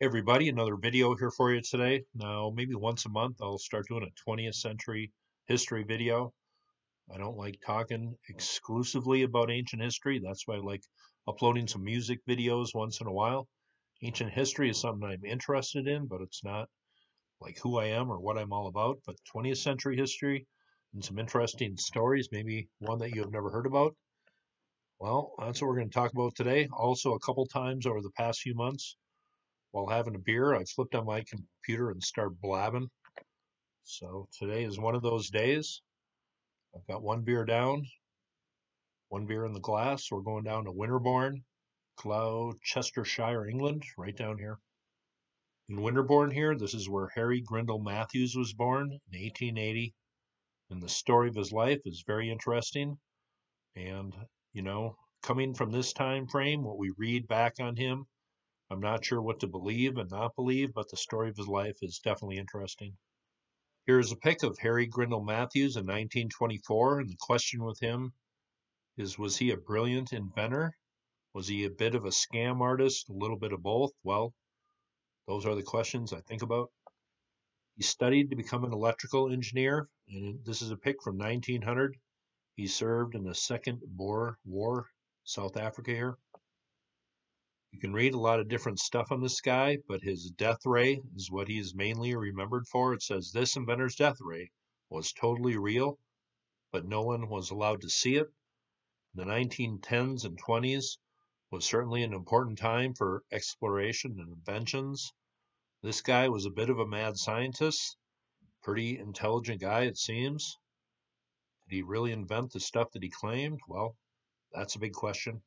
Hey everybody, another video here for you today. Now, maybe once a month, I'll start doing a 20th century history video. I don't like talking exclusively about ancient history. That's why I like uploading some music videos once in a while. Ancient history is something I'm interested in, but it's not like who I am or what I'm all about. But 20th century history and some interesting stories, maybe one that you have never heard about. Well, that's what we're going to talk about today. Also, a couple times over the past few months, while having a beer, I flipped on my computer and started blabbing. So today is one of those days. I've got one beer down, one beer in the glass. We're going down to Winterbourne, Gloucestershire, England, right down here. In Winterbourne here, this is where Harry Grindle Matthews was born in 1880. And the story of his life is very interesting. And, coming from this time frame, what we read back on him, I'm not sure what to believe and not believe, but the story of his life is definitely interesting. Here's a pic of Harry Grindle Matthews in 1924, and the question with him is, was he a brilliant inventor? Was he a bit of a scam artist? A little bit of both? Well, those are the questions I think about. He studied to become an electrical engineer, and this is a pic from 1900. He served in the Second Boer War, South Africa here. You can read a lot of different stuff on this guy, but his death ray is what he is mainly remembered for. It says this inventor's death ray was totally real, but no one was allowed to see it. The 1910s and 20s was certainly an important time for exploration and inventions. This guy was a bit of a mad scientist, pretty intelligent guy it seems. Did he really invent the stuff that he claimed? Well, that's a big question.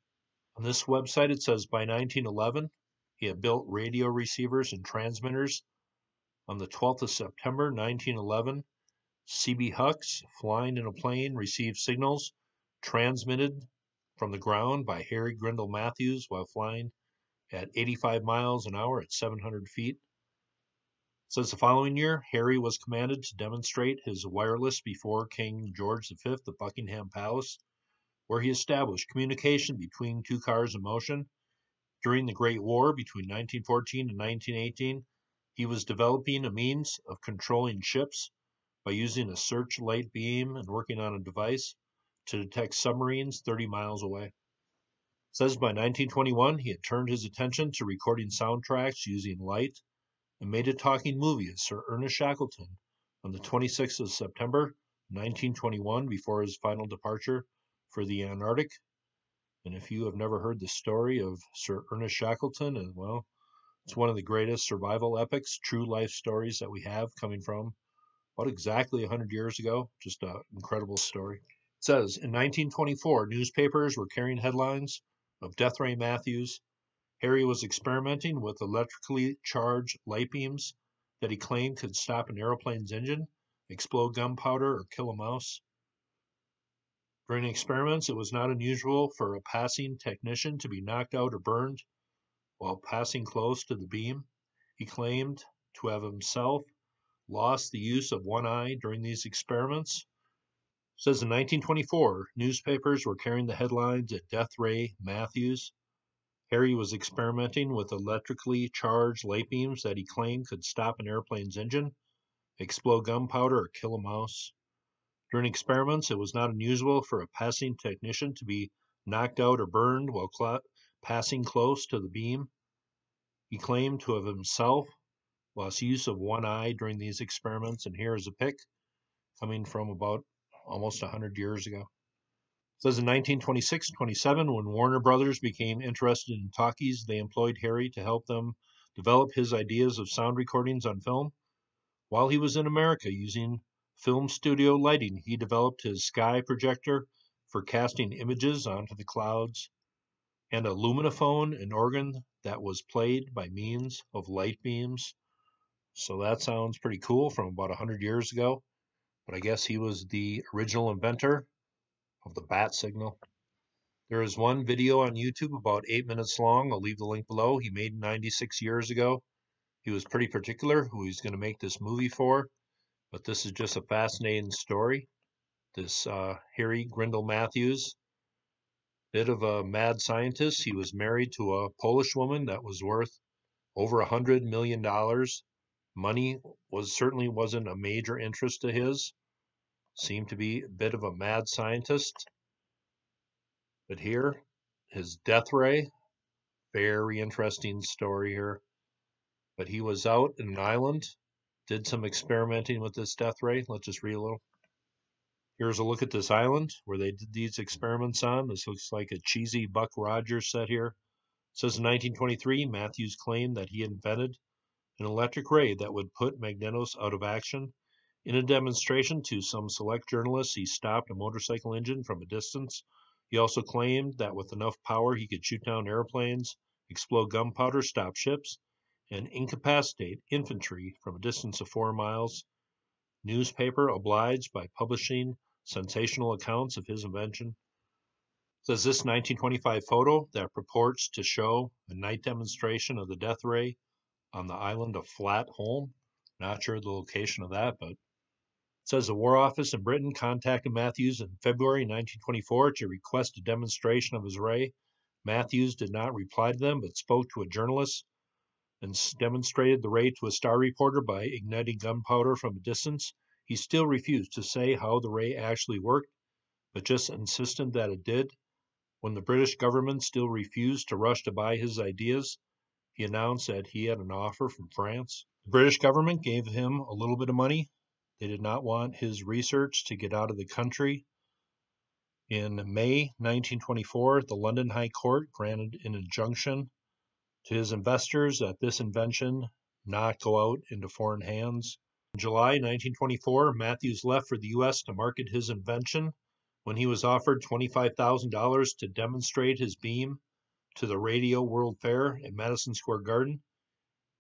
On this website it says by 1911 he had built radio receivers and transmitters. On the 12th of September 1911, C.B. Hucks, flying in a plane, received signals transmitted from the ground by Harry Grindle Matthews while flying at 85 miles an hour at 700 feet. It says the following year, Harry was commanded to demonstrate his wireless before King George V at Buckingham Palace, where he established communication between two cars in motion. During the Great War between 1914 and 1918, he was developing a means of controlling ships by using a searchlight beam and working on a device to detect submarines 30 miles away. It says by 1921 he had turned his attention to recording soundtracks using light and made a talking movie as Sir Ernest Shackleton on the 26th of September 1921 before his final departure for the Antarctic. And if you have never heard the story of Sir Ernest Shackleton, well, it's one of the greatest survival epics, true life stories that we have coming from about exactly 100 years ago. Just an incredible story. It says in 1924, newspapers were carrying headlines of Death Ray Matthews. Harry was experimenting with electrically charged light beams that he claimed could stop an aeroplane's engine, explode gunpowder, or kill a mouse. During experiments, it was not unusual for a passing technician to be knocked out or burned while passing close to the beam. He claimed to have himself lost the use of one eye during these experiments. It says in 1924, newspapers were carrying the headlines at Death Ray Matthews. Harry was experimenting with electrically charged light beams that he claimed could stop an airplane's engine, explode gunpowder, or kill a mouse. During experiments, it was not unusual for a passing technician to be knocked out or burned while passing close to the beam. He claimed to have himself lost use of one eye during these experiments, and here is a pic coming from about almost 100 years ago. It says in 1926-27, when Warner Brothers became interested in talkies, they employed Harry to help them develop his ideas of sound recordings on film. While he was in America using film studio lighting, he developed his sky projector for casting images onto the clouds, and a luminophone, an organ that was played by means of light beams. So that sounds pretty cool from about 100 years ago. But I guess he was the original inventor of the bat signal. There is one video on YouTube about 8 minutes long. I'll leave the link below. He made 96 years ago. He was pretty particular who he's going to make this movie for. But this is just a fascinating story. This Harry Grindle Matthews, bit of a mad scientist. He was married to a Polish woman that was worth over $100 million. Money certainly wasn't a major interest to his. Seemed to be a bit of a mad scientist. But here, his death ray, very interesting story here. But he was out in an island, did some experimenting with this death ray. Let's just read a little. Here's a look at this island where they did these experiments on. This looks like a cheesy Buck Rogers set here. It says in 1923, Matthews claimed that he invented an electric ray that would put magnetos out of action. In a demonstration to some select journalists, he stopped a motorcycle engine from a distance. He also claimed that with enough power he could shoot down airplanes, explode gunpowder, stop ships, and incapacitate infantry from a distance of 4 miles. Newspaper obliged by publishing sensational accounts of his invention. Says this 1925 photo that purports to show a night demonstration of the death ray on the island of Flatholm. Not sure the location of that, but it says the War Office in Britain contacted Matthews in February 1924 to request a demonstration of his ray. Matthews did not reply to them, but spoke to a journalist and demonstrated the ray to a star reporter by igniting gunpowder from a distance. He still refused to say how the ray actually worked, but just insisted that it did. When the British government still refused to rush to buy his ideas, he announced that he had an offer from France. The British government gave him a little bit of money. They did not want his research to get out of the country. In May 1924, the London High Court granted an injunction to his investors that this invention not go out into foreign hands. In July 1924, Matthews left for the U.S. to market his invention. When he was offered $25,000 to demonstrate his beam to the Radio World Fair in Madison Square Garden,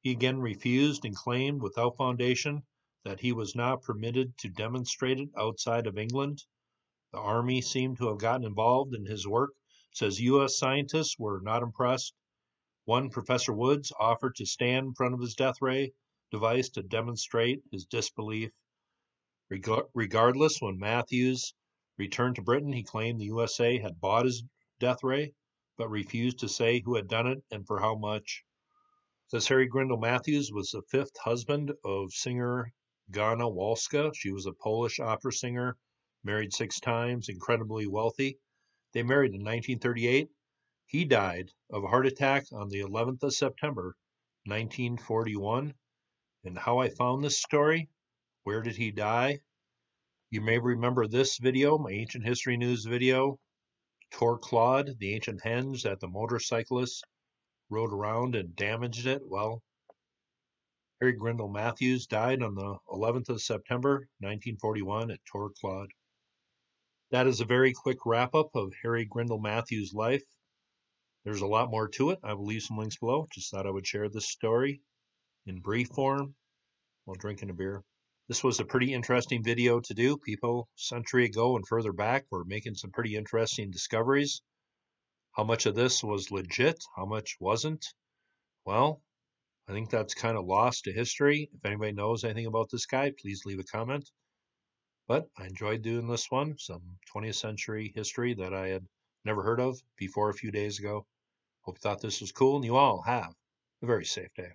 he again refused and claimed without foundation that he was not permitted to demonstrate it outside of England. The Army seemed to have gotten involved in his work. It says U.S. scientists were not impressed. One, Professor Woods, offered to stand in front of his death ray device to demonstrate his disbelief. Regardless, when Matthews returned to Britain, he claimed the USA had bought his death ray, but refused to say who had done it and for how much. It says Harry Grindle Matthews was the fifth husband of singer Gana Walska. She was a Polish opera singer, married 6 times, incredibly wealthy. They married in 1938. He died of a heart attack on the 11th of September, 1941. And how I found this story, where did he die? You may remember this video, my Ancient History News video, Tor Claude, the ancient henge that the motorcyclist rode around and damaged it. Well, Harry Grindle Matthews died on the 11th of September, 1941 at Tor Claude. That is a very quick wrap-up of Harry Grindle Matthews' life. There's a lot more to it. I will leave some links below. Just thought I would share this story in brief form while drinking a beer. This was a pretty interesting video to do. People a century ago and further back were making some pretty interesting discoveries. How much of this was legit? How much wasn't? Well, I think that's kind of lost to history. If anybody knows anything about this guy, please leave a comment. But I enjoyed doing this one, some 20th century history that I had never heard of before a few days ago. Hope you thought this was cool, and you all have a very safe day.